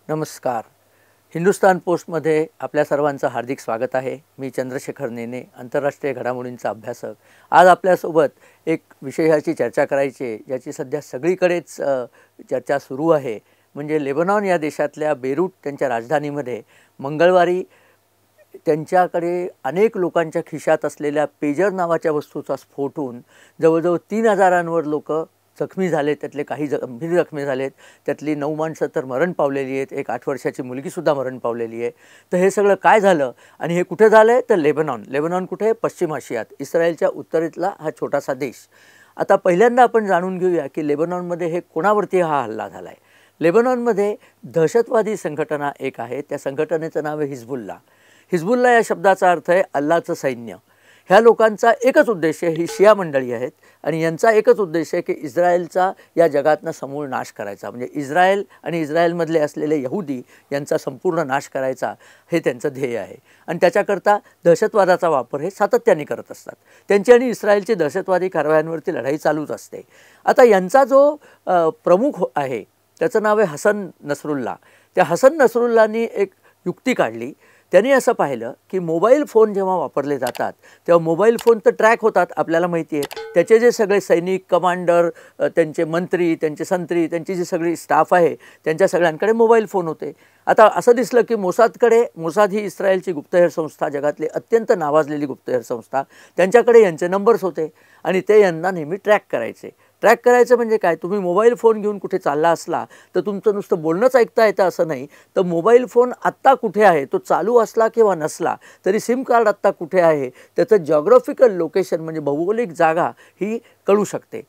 नमस्कार. हिंदुस्तान पोस्टमध्ये आपल्या सर्वांचं हार्दिक स्वागत आहे. मी चंद्रशेखर नेने, आंतरराष्ट्रीय घडामोडींचा अभ्यासक. आज आपल्यासोबत एक विषयाची चर्चा करायची आहे, ज्याची सध्या सगळीकडेच चर्चा सुरू आहे. म्हणजे लेबनॉन या देशातल्या बेरूट त्यांच्या राजधानीमध्ये मंगळवारी त्यांच्याकडे अनेक लोकांच्या खिशात असलेल्या पेजर नावाच्या वस्तूचा स्फोट होऊन जवळजवळ 3000 लोक जखमी झाले. त्यातले काही गंभीर जखमी झालेत. त्यातली 9 माणसं तर मरण पावलेली आहेत. एक 8 वर्षाची मुलगीसुद्धा मरण पावलेली आहे. तर हे सगळं काय झालं आणि हे कुठे झालं आहे? तर लेबनॉन कुठे आहे? पश्चिम आशियात, इस्रायलच्या उत्तरेतला हा छोटासा देश. आता पहिल्यांदा आपण जाणून घेऊया की लेबनॉनमध्ये हे कोणावरती हा हल्ला झाला आहे. लेबनॉनमध्ये दहशतवादी संघटना एक आहे. त्या संघटनेचं नाव आहे हिजबुल्ला. हिजबुल्ला या शब्दाचा अर्थ आहे अल्लाचं सैन्य. ह्या लोकांचा एकच उद्देश आहे, ही शिया मंडळी आहेत आणि यांचा एकच उद्देश आहे की इस्रायलचा या जगातनं समूळ नाश करायचा. म्हणजे इस्रायल आणि इस्रायलमधले असलेले यहुदी यांचा संपूर्ण नाश करायचा हे त्यांचं ध्येय आहे. आणि त्याच्याकरता दहशतवादाचा वापर हे सातत्याने करत असतात. त्यांची आणि इस्रायलची दहशतवादी कारवायांवरती लढाई चालूच असते. आता यांचा जो प्रमुख आहे त्याचं नाव आहे हसन नसरुल्ला. त्या हसन नसरुल्लांनी एक युक्ती काढली. त्यांनी असं पाहिलं की मोबाईल फोन जेव्हा वापरले जातात तेव्हा मोबाईल फोन तर ट्रॅक होतात, आपल्याला माहिती आहे. त्याचे जे सगळे सैनिक, कमांडर, त्यांचे मंत्री, त्यांचे संत्री, त्यांची जी सगळी स्टाफ आहे त्यांच्या सगळ्यांकडे मोबाईल फोन होते. आता असं दिसलं की मोसाद ही इस्रायलची गुप्तहेर संस्था, जगातली अत्यंत नावाजलेली गुप्तहेर संस्था, त्यांच्याकडे यांचे नंबर्स होते आणि ते यांना नेहमी ट्रॅक करायचे. ट्रॅक करायचं म्हणजे काय? तुम्ही मोबाईल फोन घेऊन कुठे चालला असला तर तुमचं नुसतं बोलणंच ऐकता येतं असं नाही, तर मोबाईल फोन आत्ता कुठे आहे, तो चालू असला किंवा नसला तरी सिम कार्ड आत्ता कुठे आहे त्याचं जॉग्राफिकल लोकेशन म्हणजे भौगोलिक जागा ही कळू शकते.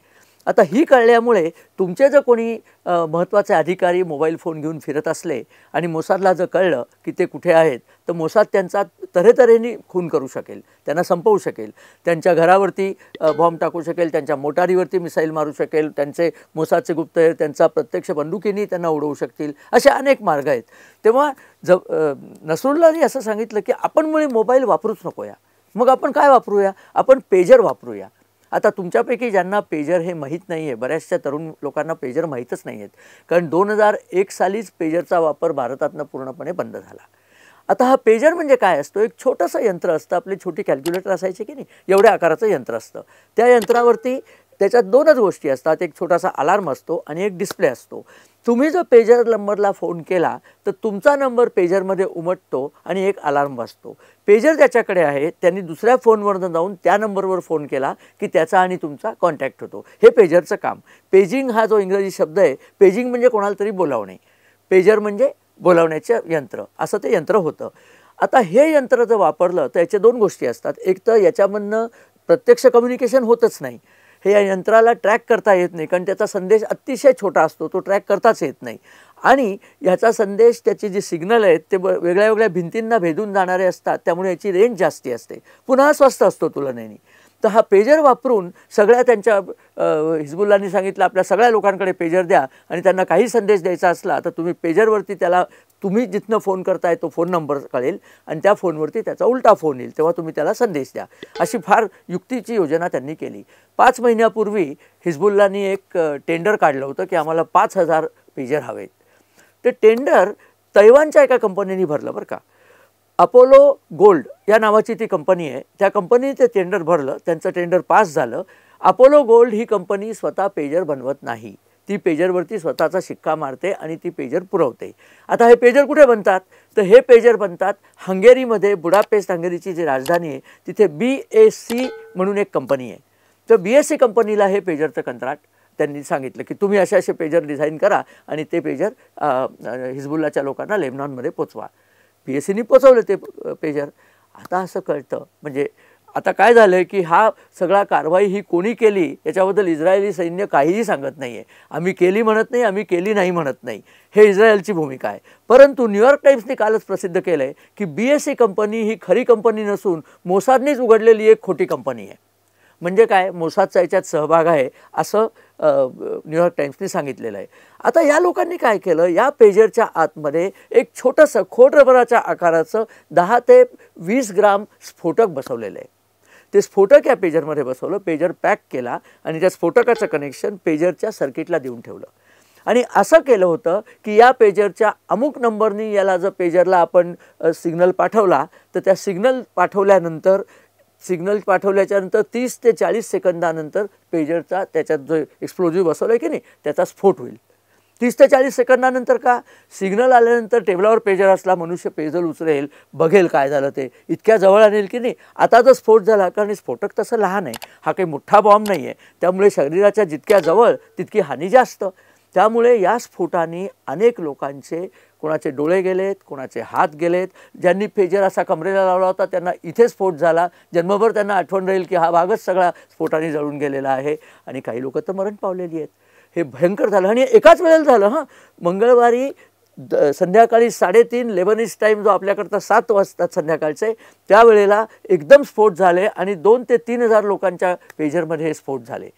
आता ही कळल्यामुळे तुमचे जर कोणी महत्त्वाचे अधिकारी मोबाईल फोन घेऊन फिरत असले आणि मोसादला जर कळलं की ते कुठे आहेत तर मोसाद त्यांचा तऱ्हेतऱ्हेने खून करू शकेल, त्यांना संपवू शकेल. त्यांच्या घरावरती बॉम्ब टाकू शकेल, त्यांच्या मोटारीवरती मिसाईल मारू शकेल, त्यांचे मोसादचे गुप्तहेर त्यांचा प्रत्यक्ष बंदुकीने त्यांना उडवू शकतील. असे अनेक मार्ग आहेत. तेव्हा नसरुल्लानी असं सांगितलं की आपण मुळे मोबाईल वापरूच नकोया. मग आपण काय वापरूया? आपण पेजर वापरूया. आता तुमच्यापैकी ज्यांना पेजर हे माहीत नाही आहे, बऱ्याचशा तरुण लोकांना पेजर माहीतच नाही आहेत, कारण 2001 सालीच पेजरचा वापर भारतातनं पूर्णपणे बंद झाला. आता हा पेजर म्हणजे काय असतो? एक छोटंसं यंत्र असतं. आपली छोटी कॅल्क्युलेटर असायची की नाही, एवढ्या आकाराचं यंत्र असतं. त्या यंत्रावरती त्याच्यात 2च गोष्टी असतात. एक छोटासा अलार्म असतो आणि एक डिस्प्ले असतो. तुम्ही जर पेजर नंबरला फोन केला तर तुमचा नंबर पेजरमध्ये उमटतो आणि एक अलार्म वाजतो. पेजर ज्याच्याकडे आहे त्यांनी दुसऱ्या फोनवरनं जाऊन त्या नंबरवर फोन केला की त्याचा आणि तुमचा कॉन्टॅक्ट होतो. हे पेजरचं काम. पेजिंग हा जो इंग्रजी शब्द आहे, पेजिंग म्हणजे कोणाला तरी बोलावणे, पेजर म्हणजे बोलावण्याचं यंत्र, असं ते यंत्र होतं. आता हे यंत्र जर वापरलं तर याच्या 2 गोष्टी असतात. एक तर याच्यामधनं प्रत्यक्ष कम्युनिकेशन होतच नाही. हे या यंत्राला ट्रॅक करता येत नाही, कारण त्याचा संदेश अतिशय छोटा असतो, तो ट्रॅक करताच येत नाही. आणि याचा संदेश, त्याचे जे सिग्नल आहेत ते वेगळ्या वेगळ्या भिंतींना भेदून जाणारे असतात, त्यामुळे याची रेंज जास्ती असते. पुन्हा स्वस्त असतो तुलनेने. तर हा पेजर वापरून सगळ्या त्यांच्या हिजबुल्लांनी सांगितलं आपल्या सगळ्या लोकांकडे पेजर द्या आणि त्यांना काही संदेश द्यायचा असला तर तुम्ही पेजरवरती त्याला, तुम्ही जिथनं फोन करताय तो फोन नंबर कळेल आणि त्या फोनवरती त्याचा उलटा फोन येईल, तेव्हा तुम्ही त्याला संदेश द्या. अशी फार युक्तीची योजना त्यांनी केली. 5 महिन्यापूर्वी हिजबुल्लांनी एक टेंडर काढलं होतं की आम्हाला 5000 पेजर हवेत. ते टेंडर तैवानच्या एका कंपनीने भरलं बरं का. अपोलो गोल्ड या नावाची ती कंपनी आहे. त्या कंपनीने ते टेंडर भरलं, त्यांचं टेंडर पास झालं. अपोलो गोल्ड ही कंपनी स्वतः पेजर बनवत नाही. ती पेजरवरती स्वतःचा शिक्का मारते आणि ती पेजर पुरवते. आता हे पेजर कुठे बनतात? तर हे पेजर बनतात हंगेरीमध्ये. बुडापेस्ट हंगेरीची जी राजधानी आहे तिथे BSC म्हणून एक कंपनी आहे. तर BSC कंपनीला हे पेजरचं कंत्राट त्यांनी सांगितलं की तुम्ही असे असे पेजर डिझाईन करा आणि ते पेजर हिजबुल्लाच्या लोकांना लेबनॉनमध्ये पोचवा. BSCनी पोचवलं ते पेजर. आता असं कळतं, म्हणजे आता काय झालं आहे की हा सगळा कारवाई ही कोणी केली याच्याबद्दल इस्रायली सैन्य काहीही सांगत नाही आहे. आम्ही केली म्हणत नाही, आम्ही केली नाही म्हणत नाही, हे इस्रायलची भूमिका आहे. परंतु न्यूयॉर्क टाइम्सने कालच प्रसिद्ध केलं आहे की BSC कंपनी ही खरी कंपनी नसून मोसादनीच उघडलेली एक खोटी कंपनी आहे. म्हणजे काय? मोसादचा याच्यात सहभाग आहे असं न्यूयॉर्क टाइम्सने सांगितलेलं आहे. आता या लोकांनी काय केलं, या पेजरच्या आतमध्ये एक छोटंसं खोड रबराच्या आकाराचं 10 ते 20 ग्राम स्फोटक बसवलेलं आहे. ते स्फोटक या पेजरमध्ये बसवलं, पेजर पॅक केला आणि त्या स्फोटकाचं कनेक्शन पेजरच्या सर्किटला देऊन ठेवलं. आणि असं केलं होतं की या पेजरच्या अमुक नंबरनी याला जर पेजरला आपण सिग्नल पाठवला तर त्या सिग्नल पाठवल्याच्या नंतर 30 ते 40 सेकंदानंतर पेजरचा त्याच्यात जो एक्सप्लोजिव्ह बसवलं आहे की नाही त्याचा स्फोट होईल. 30 ते 40 सेकंदानंतर का सिग्नल आल्यानंतर टेबलावर पेजर असला मनुष्य पेजर उचलेल, बघेल काय झालं ते, इतक्या जवळ आणेल की नाही. आता जर स्फोट झाला, कारण स्फोटक तसं लहान आहे, हा काही मोठा बॉम्ब नाही आहे, त्यामुळे शरीराच्या जितक्या जवळ तितकी हानी जास्त. त्यामुळे या स्फोटाने अनेक लोकांचे, कोणाचे डोळे गेलेत, कोणाचे हात गेलेत, ज्यांनी पेजर असा कमरेला लावला होता त्यांना इथे स्फोट झाला, जन्मभर त्यांना आठवण राहील की हा भागच सगळा स्फोटाने जळून गेलेला आहे. आणि काही लोक तर मरण पावलेली आहेत. हे भयंकर झालं आणि एकाच वेळेला झालं. मंगळवारी संध्याकाळी 3:30 लेबनीज टाईम जो आपल्याकडचा 7 वाजतात संध्याकाळचे, त्यावेळेला एकदम स्फोट झाले आणि 2 ते 3 हजार लोकांच्या पेजरमध्ये हे स्फोट झाले.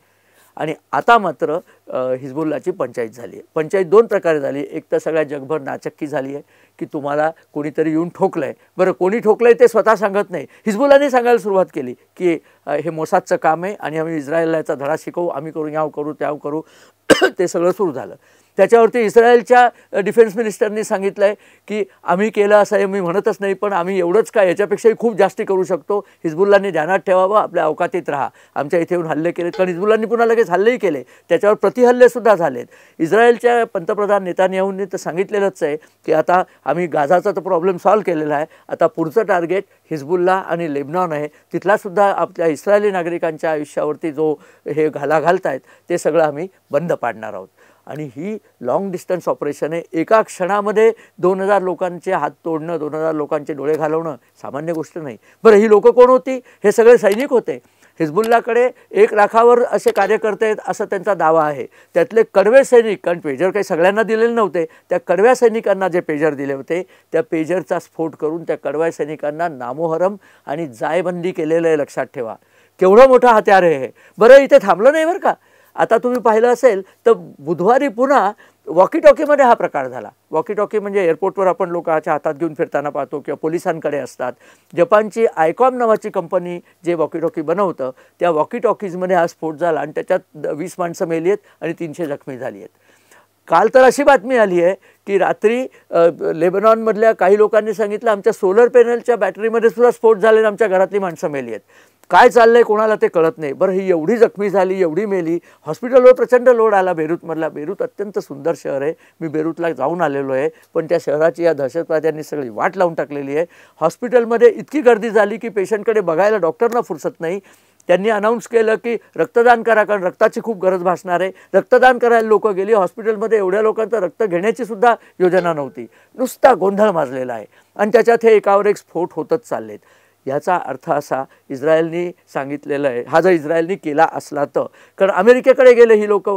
आणि आता मात्र हिजबुल्लाची पंचायत झाली आहे. पंचायत 2 प्रकारे झाली. एक तर सगळ्या जगभर नाचक्की झाली आहे की तुम्हाला कोणीतरी येऊन ठोकलं आहे. बरं, कोणी ठोकलं आहे ते स्वतः सांगत नाही, हिजबुल्लाने सांगायला सुरुवात केली की हे मोसादचं काम आहे आणि आम्ही इस्रायलला याचा धडा शिकवू, आम्ही करू, याव करू, त्याव करू. ते सगळं सुरू झालं. त्याच्यावरती इस्रायलच्या डिफेन्स मिनिस्टरनी सांगितलं आहे की आम्ही केलं असं आहे मी म्हणतच नाही, पण आम्ही एवढंच काय याच्यापेक्षाही खूप जास्ती करू शकतो. हिजबुल्लांनी ध्यानात ठेवावं, आपल्या अवकातीत राहा. आमच्या इथे येऊन हल्ले केलेत, कारण हिजबुल्लांनी पुन्हा लगेच हल्लेही केले, त्याच्यावर प्रतिहल्लेसुद्धा झालेत. इस्रायलच्या पंतप्रधान नेतान्याहूंनी तर सांगितलेलंच आहे की आता आम्ही गाझाचा तर प्रॉब्लेम सॉल्व्ह केलेला आहे, आता पुढचं टार्गेट हिजबुल्ला आणि लेबनॉन आहे. तिथलासुद्धा आपल्या इस्रायली नागरिकांच्या आयुष्यावरती जो हे घाला घालतायत ते सगळं आम्ही बंद पाडणार आहोत. आणि ही लाँग डिस्टन्स ऑपरेशन आहे. एका क्षणामध्ये 2000 लोकांचे हात तोडणं, 2000 लोकांचे डोळे घालवणं सामान्य गोष्ट नाही. बरं, ही लोकं कोण होती? हे सगळे सैनिक होते. हिजबुल्लाकडे 1 लाखावर असे कार्यकर्ते आहेत असं त्यांचा दावा आहे. त्यातले कडवे सैनिक, कारण पेजर काही सगळ्यांना दिलेले नव्हते, त्या कडव्या सैनिकांना जे पेजर दिले होते त्या पेजरचा स्फोट करून त्या कडव्या सैनिकांना नामोहरम आणि जायबंदी केलेलं आहे. लक्षात ठेवा, केवढं मोठं हत्यार आहे हे. बरं, इथे थांबलं नाही बरं का. आता तुम्ही पाहिलं असेल तर बुधवारी पुन्हा वॉकी टॉकीमध्ये हा प्रकार झाला. वॉकी टॉकी म्हणजे एअरपोर्टवर आपण लोकांच्या हातात घेऊन फिरताना पाहतो किंवा पोलिसांकडे असतात. जपानची आयकॉम नावाची कंपनी जे वॉकी टॉकी बनवतं त्या वॉकी टॉकीजमध्ये हा स्फोट झाला आणि त्याच्यात 20 माणसं मेली आहेत आणि 300 जखमी झाली आहेत. काल तर अशी बातमी आली आहे की रात्री लेबनॉनमधल्या काही लोकांनी सांगितलं आमच्या सोलर पॅनलच्या बॅटरीमध्ये सुद्धा स्फोट झाले आणि आमच्या घरातली माणसं मेली आहेत. काय चाललंय कोणाला ते कळत नाही. बरं, ही एवढी जखमी झाली, एवढी मेली, हॉस्पिटलवर प्रचंड लोड आला बेरूतमधला. बेरूत अत्यंत सुंदर शहर आहे, मी बेरूतला जाऊन आलेलो आहे, पण त्या शहराची या दहशतवाद्यांनी सगळी वाट लावून टाकलेली आहे. हॉस्पिटलमध्ये इतकी गर्दी झाली की पेशंटकडे बघायला डॉक्टरना फुरसत नाही. त्यांनी अनाऊन्स केलं की रक्तदान करा, कारण रक्ताची खूप गरज भासणार आहे. रक्तदान करायला लोक गेली. हॉस्पिटलमध्ये एवढ्या लोकांचं रक्त घेण्याची सुद्धा योजना नव्हती. नुसता गोंधळ माजलेला आहे आणि त्याच्यात हे एकावर एक स्फोट होतच चाललेत. याचा अर्थ असा, इस्रायलनी सांगितलेलं आहे, हा जर इस्रायलनी केला असला तर, कारण अमेरिकेकडे गेले ही लोक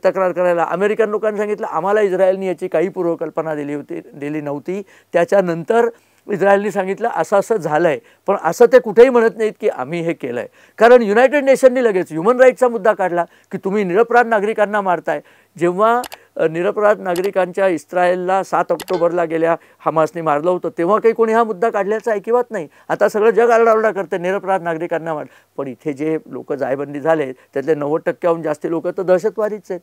तक्रार करायला, अमेरिकन लोकांनी सांगितलं आम्हाला इस्रायलनी याची काही पूर्वकल्पना दिली नव्हती. त्याच्यानंतर इस्रायलनी सांगितलं असं असं झालं आहे, पण असं ते कुठेही म्हणत नाहीत की आम्ही हे केलं आहे. कारण युनायटेड नेशननी लगेच ह्युमन राईटचा मुद्दा काढला की तुम्ही निरपराध नागरिकांना मारताय. जेव्हा निरपराध नागरिकांच्या इस्रायलला 7 ऑक्टोबरला गेल्या हमासने मारलं होतं तेव्हा काही कोणी हा मुद्दा काढल्याचा ऐकिवात नाही. आता सगळं जग आरडाओरडा करते निरपराध नागरिकांना मार. पण इथे जे लोक जायबंदी झाले त्यातले 90%हून जास्ती लोक तर दहशतवादीच आहेत.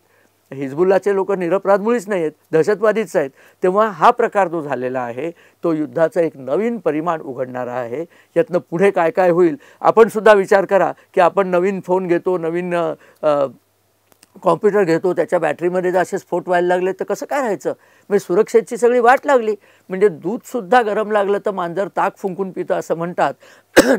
हिजबुल्लाचे लोक निरपराध मुळीच नाही आहेत, दहशतवादीच आहेत. तेव्हा हा प्रकार जो झालेला आहे तो युद्धाचा एक नवीन परिमाण उघडणारा आहे. यातनं पुढे काय काय होईल आपण सुद्धा विचार करा की आपण नवीन फोन घेतो, नवीन कॉम्प्युटर घेतो, त्याच्या बॅटरीमध्ये जर असे स्फोट व्हायला लागले तर कसं काय राहायचं. म्हणजे सुरक्षेची सगळी वाट लागली. म्हणजे दूधसुद्धा गरम लागलं तर मांजर ताक फुंकून पितं असं म्हणतात,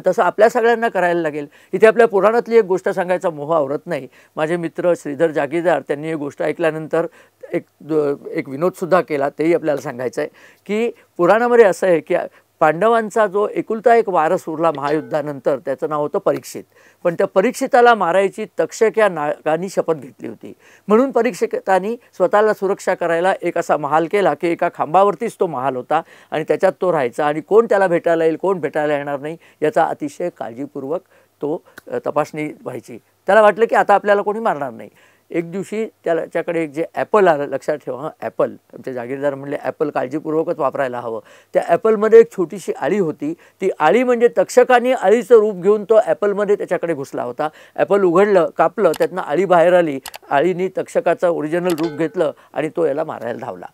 तसं आपल्या सगळ्यांना करायला लागेल. इथे आपल्या पुराणातली एक गोष्ट सांगायचा मोह आवरत नाही. माझे मित्र श्रीधर जागीरदार त्यांनी ही गोष्ट ऐकल्यानंतर एक विनोदसुद्धा केला, तेही आपल्याला सांगायचं आहे की पुराणामध्ये असं आहे की पांडवांचा जो एकुलता एक वारस उरला महायुद्धानंतर त्याचं नाव होतं परीक्षित. पण त्या परीक्षिताला मारायची तक्षक या नागाने शपथ घेतली होती. म्हणून परीक्षितांनी स्वतःला सुरक्षा करायला एक असा महाल केला की एका खांबावरतीच तो महाल होता आणि त्याच्यात तो राहायचा आणि कोण त्याला भेटायला येईल कोण भेटायला येणार नाही याचा अतिशय काळजीपूर्वक तो तपासणी व्हायची. त्याला वाटलं की आता आपल्याला कोणी मारणार नाही. एक दिवशी त्याच्याकडे एक जे ॲपल आलं, लक्षात ठेवा हां, ॲपल, आमचे जागीरदार म्हणले ॲपल काळजीपूर्वकच वापरायला हवं. त्या ॲपलमध्ये एक छोटीशी आळी होती. ती आळी म्हणजे तक्षकाने आळीचं रूप घेऊन तो ॲपलमध्ये त्याच्याकडे घुसला होता. ॲपल उघडलं, कापलं, त्यातनं आळी बाहेर आली. आळीने तक्षकाचं ओरिजिनल रूप घेतलं आणि तो याला मारायला धावला.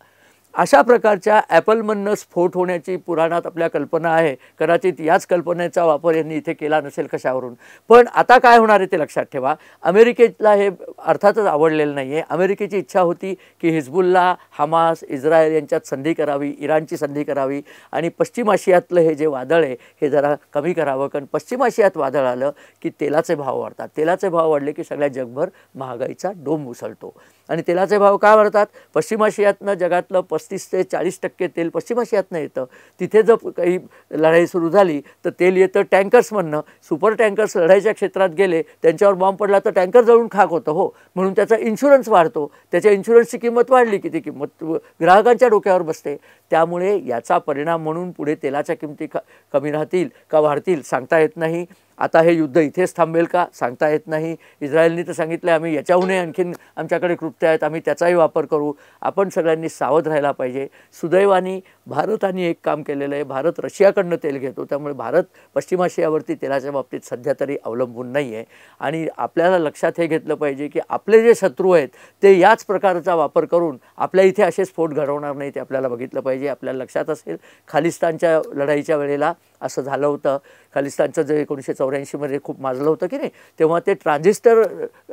अशा प्रकारच्या ॲपलमधनं स्फोट होण्याची पुराणात आपल्या कल्पना आहे. कदाचित याच कल्पनेचा वापर यांनी इथे केला नसेल कशावरून. पण आता काय होणार आहे ते लक्षात ठेवा. अमेरिकेला हे अर्थातच आवडलेलं नाही आहे. अमेरिकेची इच्छा होती की हिजबुल्ला, हमास, इस्रायल यांच्यात संधी करावी, इराणची संधी करावी आणि पश्चिम आशियातलं हे जे वादळ आहे हे जरा कमी करावं. कारण पश्चिम आशियात वादळ आलं की तेलाचे भाव वाढतात. तेलाचे भाव वाढले की सगळ्या जगभर महागाईचा डोंब उसळतो. आणि तेलाचे भाव का वाढतात? पश्चिम आशियातनं जगातलं 35 ते 40% तेल पश्चिम आशियातनं येतं. तिथे जर काही लढाई सुरू झाली तर तेल येतं टँकर्समधनं. सुपर टँकर्स लढाईच्या क्षेत्रात गेले, त्यांच्यावर बॉम्ब पडला तर टँकर जळून खाक होतं हो. म्हणून त्याचा इन्शुरन्स वाढतो. त्याच्या इन्शुरन्सची किंमत वाढली की ती किंमत ग्राहकांच्या डोक्यावर बसते. त्यामुळे याचा परिणाम म्हणून पुढे तेलाच्या किमती कमी राहतील का वाढतील सांगता येत नाही. आता हे युद्ध इथेच थांबेल का सांगता येत नाही. इस्रायलने तर सांगितलं आम्ही याच्याहूनही आणखीन आमच्याकडे कृत्य आहेत, आम्ही त्याचाही वापर करू. आपण सगळ्यांनी सावध राहायला पाहिजे. सुदैवाने भारताने एक काम केलेलं आहे. भारत रशियाकडनं तेल घेतो, त्यामुळे भारत पश्चिम आशियावरती तेलाच्या बाबतीत सध्या तरी अवलंबून नाही आहे. आणि आपल्याला लक्षात हे घेतलं पाहिजे की आपले जे शत्रू आहेत ते याच प्रकारचा वापर करून आपल्या इथे असे स्फोट घडवणार नाही, ते आपल्याला बघितलं पाहिजे. आपल्याला लक्षात असेल खालिस्तानच्या लढाईच्या वेळेला असं झालं होतं. खालिस्तानचं जे 1984मध्ये खूप माजलं होतं की नाही, तेव्हा ते ट्रान्झिस्टर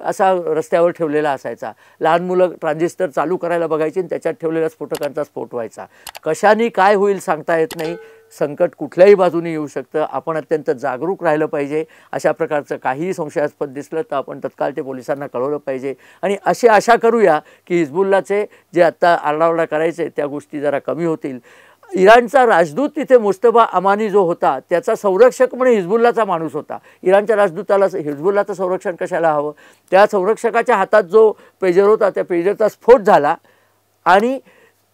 असा रस्त्यावर ठेवलेला असायचा. लहान मुलं ट्रान्झिस्टर चालू करायला बघायची आणि त्याच्यात ठेवलेल्या स्फोटकांचा स्फोट व्हायचा. कशाने काय होईल सांगता येत नाही. संकट कुठल्याही बाजूने येऊ शकतं. आपण अत्यंत जागरूक राहिलं पाहिजे. अशा प्रकारचं काहीही संशयास्पद दिसलं तर आपण तत्काळ ते पोलिसांना कळवलं पाहिजे. आणि अशी आशा करूया की हिजबुल्लाचे जे आत्ता आरडाओरडा करायचे त्या गोष्टी जरा कमी होतील. इराणचा राजदूत तिथे मुस्तफा अमानी जो होता त्याचा संरक्षक म्हणजे हिजबुल्लाचा माणूस होता. इराणच्या राजदूताला हिजबुल्लाचं संरक्षण कशाला हवं? त्या संरक्षकाच्या हातात जो पेजर होता त्या पेजरचा स्फोट झाला आणि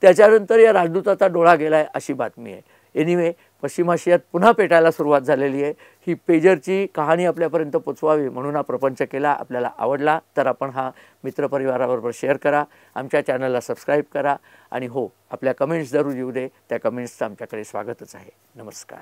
त्याच्यानंतर या राजदूताचा डोळा गेला आहे अशी बातमी आहे. एनिवे, पश्चिम आशियात पुन्हा पेटायला सुरुवात झालेली आहे. ही पेजरची कहाणी आपल्यापर्यंत पोचवावी म्हणून हा प्रपंच केला. आपल्याला आवडला तर आपण हा मित्रपरिवाराबरोबर शेअर करा, आमच्या चॅनलला सबस्क्राईब करा आणि हो, आपल्या कमेंट्स जरूर येऊ दे. त्या कमेंट्सचं आमच्याकडे स्वागतच आहे. नमस्कार.